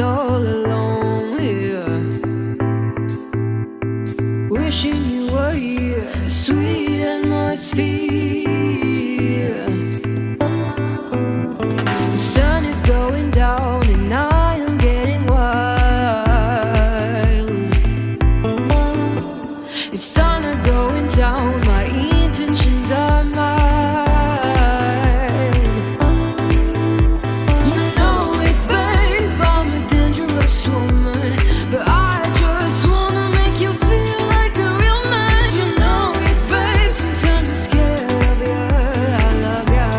all alone here, wishing you were here. Sweet atmosphere. The sun is going down and I am getting wild. It's thunder going down, my intentions are mild. You know it, babe, I'm a dangerous woman, but I just wanna make you feel like a real man. You know it, babe, sometimes I'm scared of you, I love you.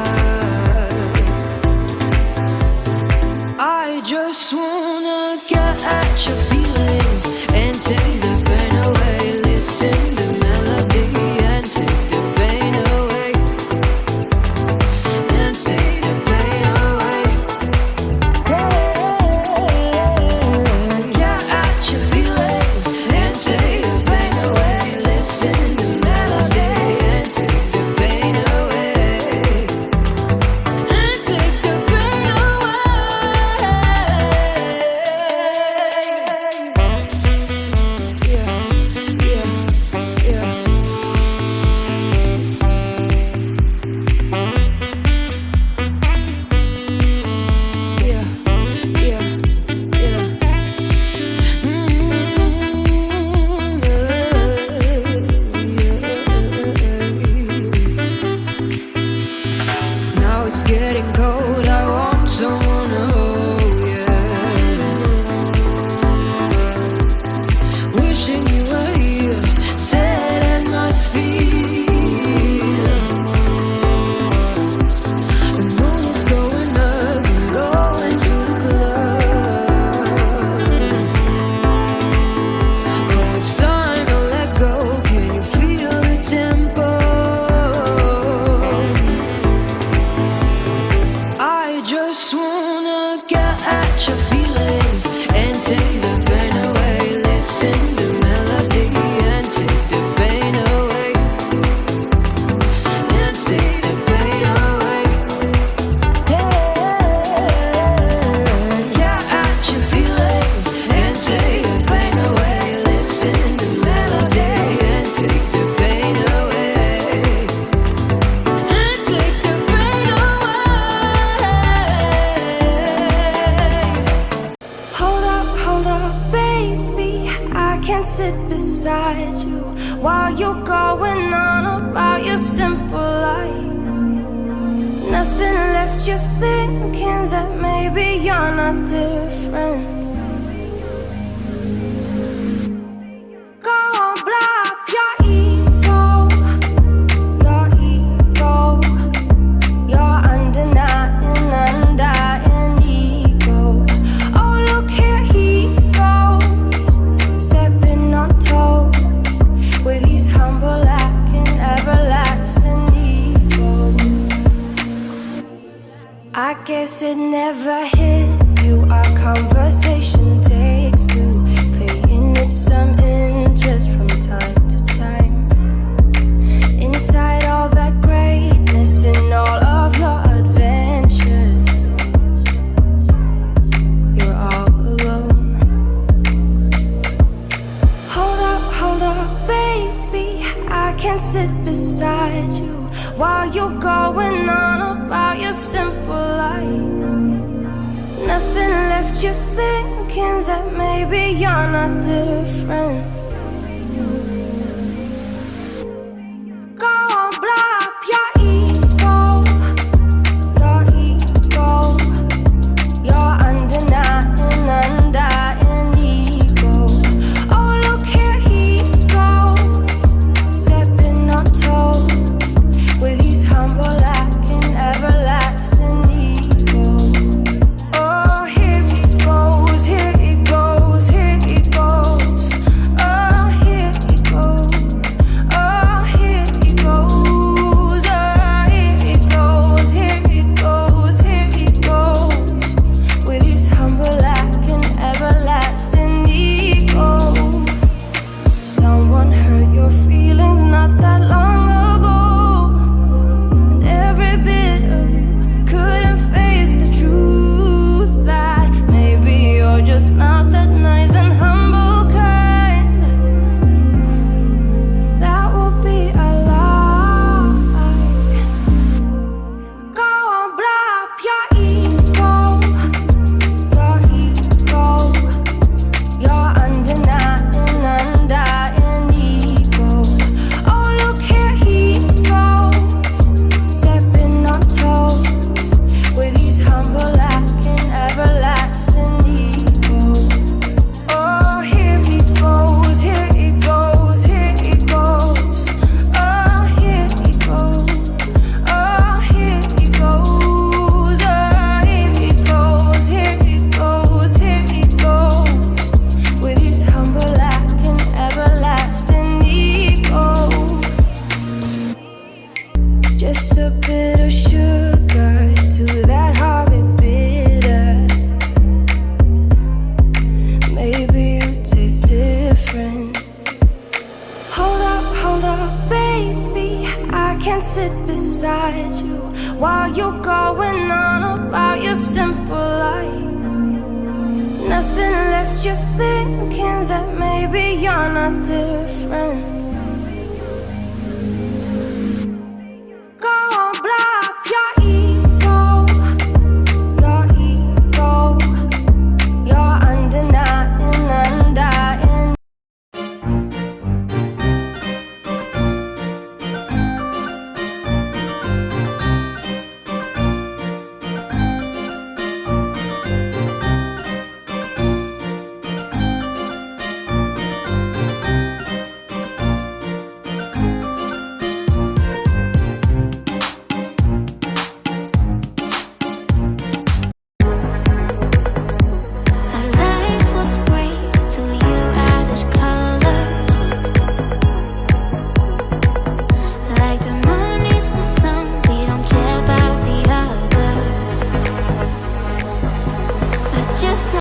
I just wanna get at your feelings and take the pain away. Listen to melody and take the pain away. And take the pain away. Get at your feelings and take the pain away. Listen to melody and take the pain away. And take the pain away. Yeah, yeah, yeah. Yeah, yeah, yeah. Now it's getting cold, I want someone to hold, yeah. Wishing you were here, sad atmosphere. The moon is going up and going to the club. Oh, it's time to let go, can you feel the tempo? I just wanna get at your feelings and take the pain away. Listen to melody and take the pain away. And take the pain away. Get at your feelings and take the pain away. Listen to melody and take the pain away. And take the pain away. Hold up, baby. I can sit beside you while you're going on about your simple life. Nothing left you thinking that maybe you're not different. Go on, blow up your ego, your undying ego. Oh, look here he goes, stepping on toes with his humble act and everlasting ego. I guess it never hit you. Our conversation takes two, paying it some interest from time to time. Inside all that greatness and all of your adventures, you're all alone. Hold up, baby. I can sit beside you while you're going on about your simple life. Nothing left you thinking that maybe you're not different. Go on, blow up your ego, your undying ego. Oh, look here he goes, stepping on toes with his humble act and everlasting ego. Oh, here he goes, here he goes, here he goes. Oh, can sit beside you while you're going on about your simple life. Nothing left you thinking that maybe you're not different.